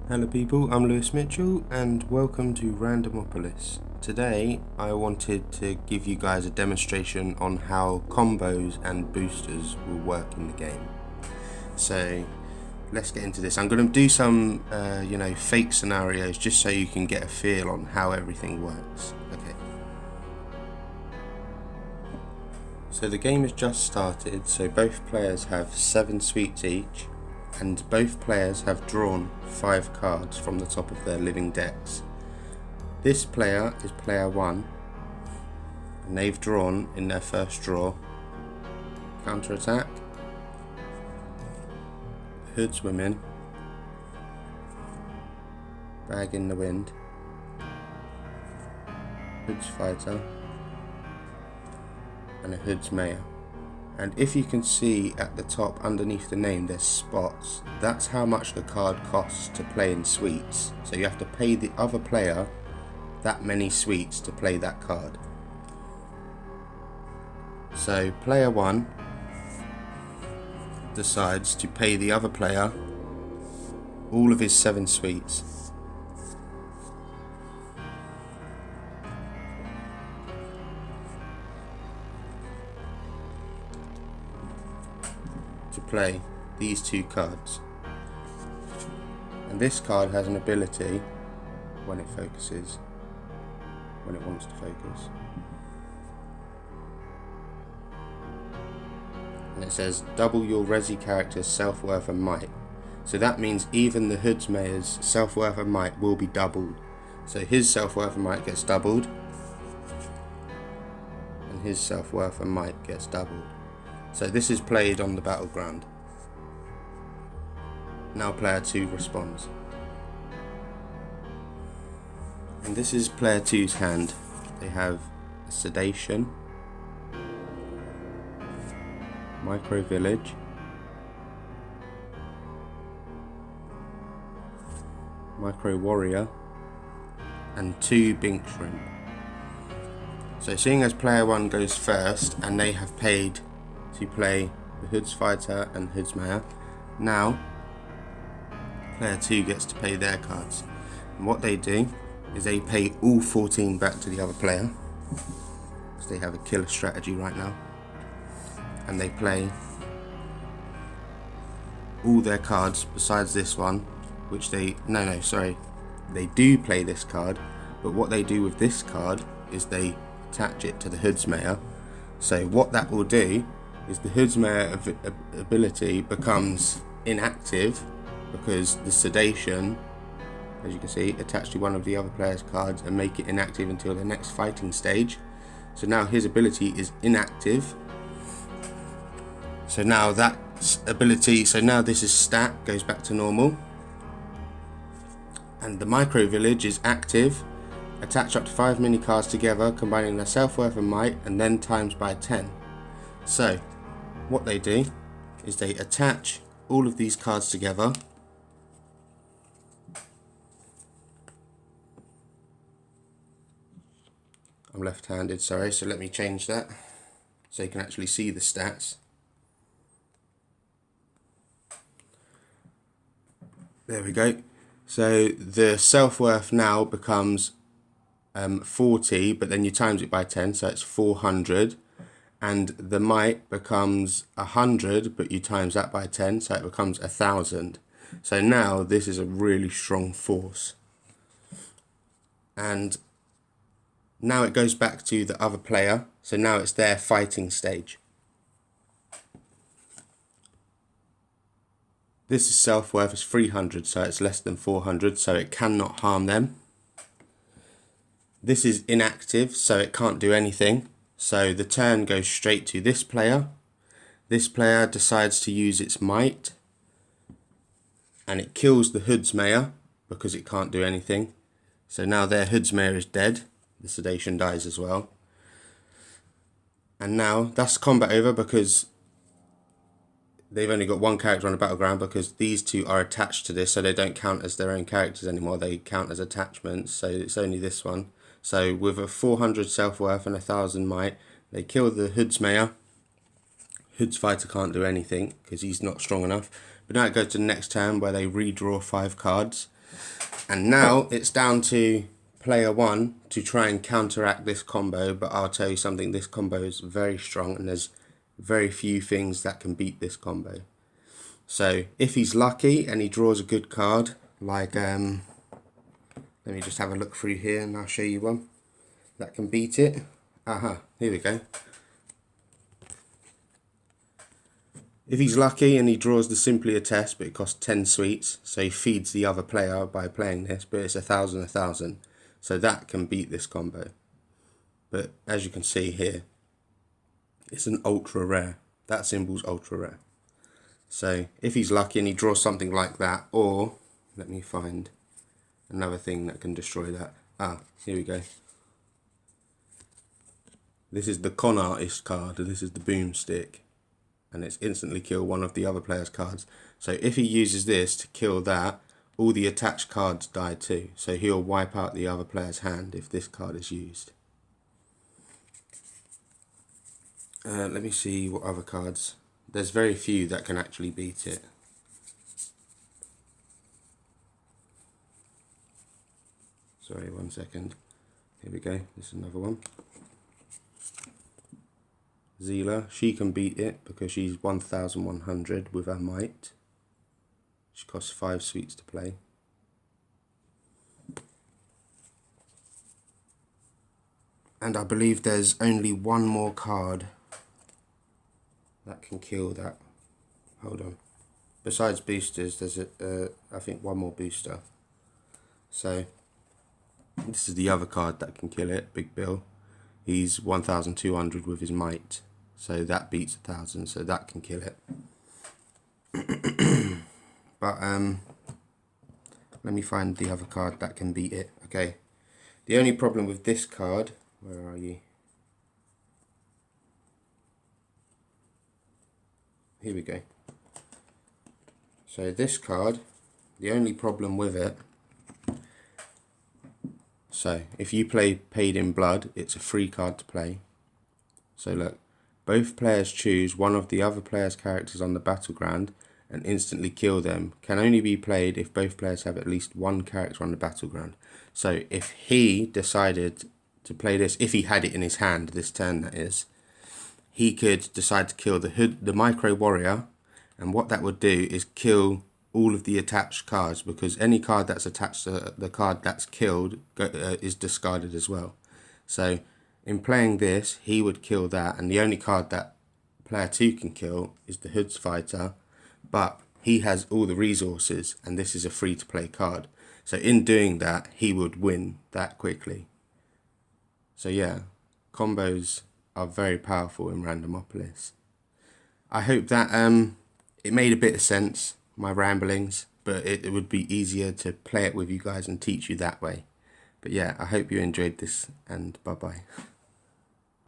Hello people, I'm Lewis Mitchell and welcome to Randomopolis. Today I wanted to give you guys a demonstration on how combos and boosters will work in the game. So let's get into this. I'm going to do some fake scenarios just so you can get a feel on how everything works. Okay. So the game has just started, so both players have 7 sweets each. And both players have drawn 5 cards from the top of their living decks. This player is player 1, and they've drawn in their first draw counter attack, Hood's Women, Bag in the Wind, Hood's Fighter, and a Hood's Mayor. And if you can see at the top underneath the name there's spots, that's how much the card costs to play in suites. So you have to pay the other player that many suites to play that card. So player 1 decides to pay the other player all of his 7 suites. To play these 2 cards, and this card has an ability when it focuses, when it wants to focus, and it says double your Resi character's self-worth and might. So that means even the Hood's Mayor's self-worth and might will be doubled. So his self-worth and might gets doubled, and his self-worth and might gets doubled. So this is played on the battleground. Now player 2 responds. And this is player 2's hand. They have a Sedation, Micro Village, Micro Warrior, and 2 Bink Shrimp. So seeing as player 1 goes first and they have paid to play the Hood's Fighter and Hood's Mayor, now player 2 gets to pay their cards. And what they do is they pay all 14 back to the other player, because they have a killer strategy right now, and they play all their cards besides this one, which they do play this card, but what they do with this card is they attach it to the Hood's Mayor. So what that will do is the Hood's Mayor ability becomes inactive because the Sedation, as you can see, attached to one of the other player's cards and make it inactive until the next fighting stage. So now his ability is inactive. So now that ability, so now this is stat, goes back to normal. And the Micro Village is active. Attach up to 5 mini cards together, combining their self-worth and might, and then times by 10. So what they do is they attach all of these cards together, I'm left-handed, sorry, so let me change that so you can actually see the stats. There we go. So the self-worth now becomes 40, but then you times it by 10, so it's 400. And the might becomes 100, but you times that by 10, so it becomes 1,000. So now this is a really strong force. And now it goes back to the other player, so now it's their fighting stage. This is self-worth is 300, so it's less than 400, so it cannot harm them. This is inactive, so it can't do anything. So the turn goes straight to this player. This player decides to use its might, and it kills the Hood's Mayor because it can't do anything. So now their Hood's Mayor is dead. The Sedation dies as well. And now that's combat over because they've only got 1 character on the battleground, because these 2 are attached to this, so they don't count as their own characters anymore. They count as attachments, so it's only this one. So with a 400 self-worth and 1,000 might, they kill the Hood's Mayor. Hood's Fighter can't do anything because he's not strong enough. But now it goes to the next turn where they redraw 5 cards. And now it's down to player one to try and counteract this combo, but I'll tell you something, this combo is very strong and there's very few things that can beat this combo. So if he's lucky and he draws a good card, like let me just have a look through here and I'll show you one that can beat it. Here we go. If he's lucky and he draws the Simply a Test, but it costs 10 sweets, so he feeds the other player by playing this, but it's 1,000, so that can beat this combo. But as you can see here, it's an ultra rare. That symbol's ultra rare. So if he's lucky and he draws something like that, or let me find another thing that can destroy that. Here we go. This is the Con Artist card, and this is the Boomstick. And it's instantly kill one of the other player's cards. So if he uses this to kill that, all the attached cards die too. So he'll wipe out the other player's hand if this card is used. Let me see what other cards. There's very few that can actually beat it. Sorry, 1 second. Here we go. This is another one. Zila, she can beat it because she's 1,100 with her might. She costs 5 sweets to play. And I believe there's only one more card that can kill that. Hold on. Besides boosters, there's I think one more booster. So this is the other card that can kill it, Big Bill. He's 1,200 with his might, so that beats 1,000, so that can kill it. But let me find the other card that can beat it. Okay, the only problem with this card, where are you? Here we go. So this card, the only problem with it, so if you play Paid in Blood, it's a free card to play. So look, both players choose one of the other player's characters on the battleground and instantly kill them. Can only be played if both players have at least one character on the battleground. So if he decided to play this, if he had it in his hand this turn that is, he could decide to kill the micro warrior, and what that would do is kill all of the attached cards, because any card that's attached to the card that's killed is discarded as well. So in playing this, he would kill that, and the only card that player 2 can kill is the Hoods Fighter, but he has all the resources and this is a free to play card. So in doing that, he would win that quickly. So yeah, combos are very powerful in Randomopolis. I hope that it made a bit of sense, my ramblings, but it would be easier to play it with you guys and teach you that way. But yeah, I hope you enjoyed this, and bye bye.